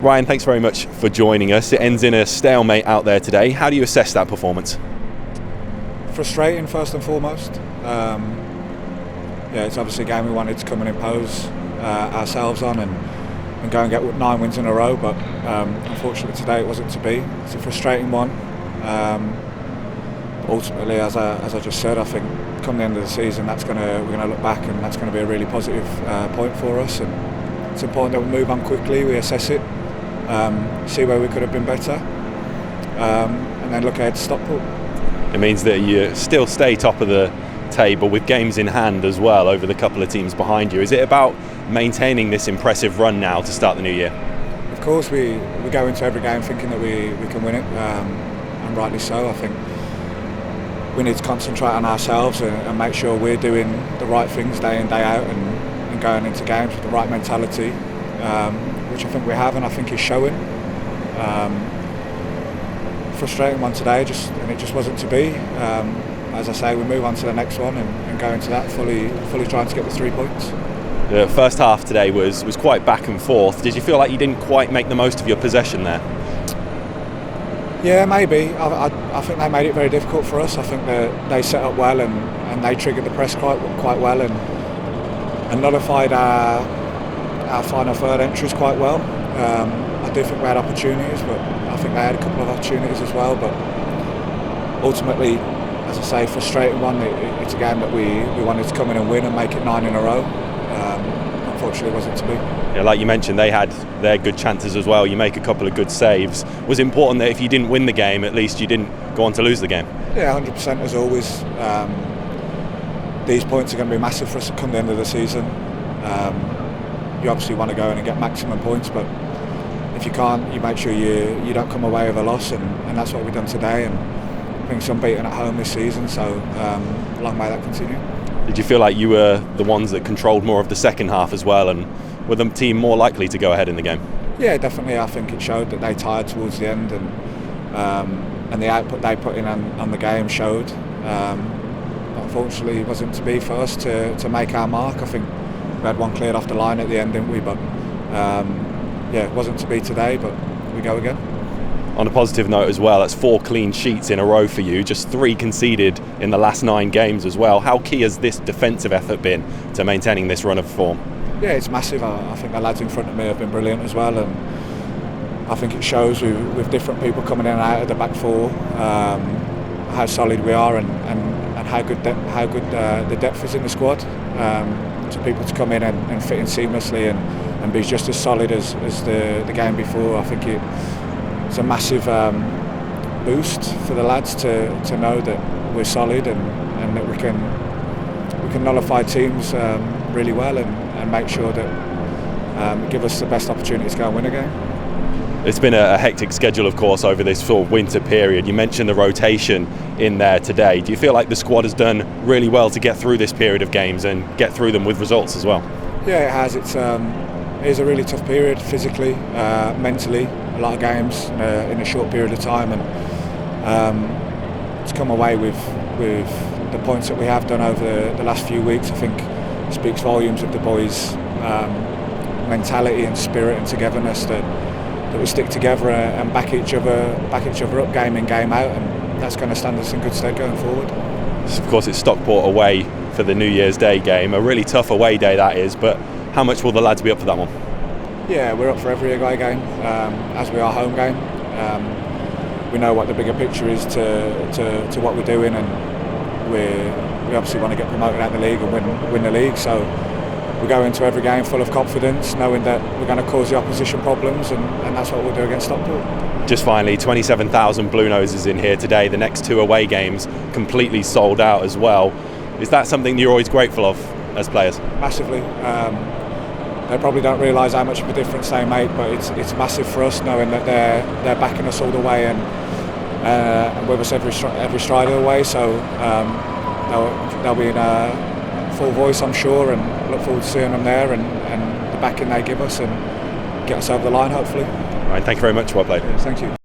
Ryan, thanks very much for joining us. It ends in a stalemate out there today. How do you assess that performance? Frustrating, first and foremost. It's obviously a game we wanted to come and impose ourselves on and go and get 9 wins in a row, but unfortunately today it wasn't to be. It's a frustrating one. Ultimately, as I just said, I think come the end of the season, we're going to look back and that's going to be a really positive point for us. And it's important that we move on quickly, we assess it, see where we could have been better, and then look ahead to Stockport. It means that you still stay top of the table with games in hand as well over the couple of teams behind you. Is it about maintaining this impressive run now to start the new year? Of course, we go into every game thinking that we can win it, and rightly so. I think we need to concentrate on ourselves and make sure we're doing the right things day in, day out, and going into games with the right mentality, which I think we have, and I think is showing. Frustrating one today, and it just wasn't to be. As I say, we move on to the next one and go into that fully trying to get the 3 points. The first half today was quite back and forth. Did you feel like you didn't quite make the most of your possession there? Yeah, maybe. I think they made it very difficult for us. I think that they set up well and they triggered the press quite well and nullified our final third entries quite well. I do think we had opportunities, but I think they had a couple of opportunities as well. But ultimately, as I say, frustrating one. It's a game that we wanted to come in and win and make it 9 in a row. Unfortunately, it wasn't to be. Yeah, like you mentioned, they had their good chances as well. You make a couple of good saves. Was it important that if you didn't win the game, at least you didn't go on to lose the game? Yeah, 100% as always. These points are going to be massive for us to come the end of the season. You obviously want to go in and get maximum points, but if you can't, you make sure you don't come away with a loss, and that's what we've done today. And I think it's unbeaten at home this season, so long may that continue. Did you feel like you were the ones that controlled more of the second half as well, and were the team more likely to go ahead in the game? Yeah, definitely. I think it showed that they tired towards the end, and the output they put in on the game showed. Unfortunately, it wasn't to be for us to make our mark. I think we had one cleared off the line at the end, didn't we? But it wasn't to be today, but we go again. On a positive note as well, that's 4 clean sheets in a row for you, just 3 conceded in the last 9 games as well. How key has this defensive effort been to maintaining this run of form? Yeah, it's massive. I think the lads in front of me have been brilliant as well, and I think it shows with different people coming in and out of the back four, how solid we are and how good the depth is in the squad. To people to come in and fit in seamlessly and be just as solid as the game before, I think it's a massive boost for the lads to know that we're solid and that we can nullify teams really well and make sure that give us the best opportunity to go and win a game. It's been a hectic schedule, of course, over this sort of winter period. You mentioned the rotation in there today. Do you feel like the squad has done really well to get through this period of games and get through them with results as well? Yeah, it has. It is a really tough period physically, mentally. A lot of games in a short period of time, and to come away with the points that we have done over the last few weeks, I think speaks volumes of the boys' mentality and spirit and togetherness that we stick together and back each other up game in, game out, and that's going to stand us in good stead going forward. Of course, it's Stockport away for the New Year's Day game, a really tough away day that is, but how much will the lads be up for that one? Yeah, we're up for every away game, as we are home game. We know what the bigger picture is to what we're doing, and we obviously want to get promoted out of the league and win the league, so we go into every game full of confidence, knowing that we're going to cause the opposition problems, and that's what we'll do against Stockport. Just finally, 27,000 Blue Noses in here today. The next 2 away games completely sold out as well. Is that something you're always grateful of as players? Massively. They probably don't realise how much of a difference they make, but it's massive for us knowing that they're backing us all the way and with us every stride of the way. So they'll be in full voice, I'm sure, and look forward to seeing them there and the backing they give us and get us over the line, hopefully. Right, thank you very much. Well played. Thank you.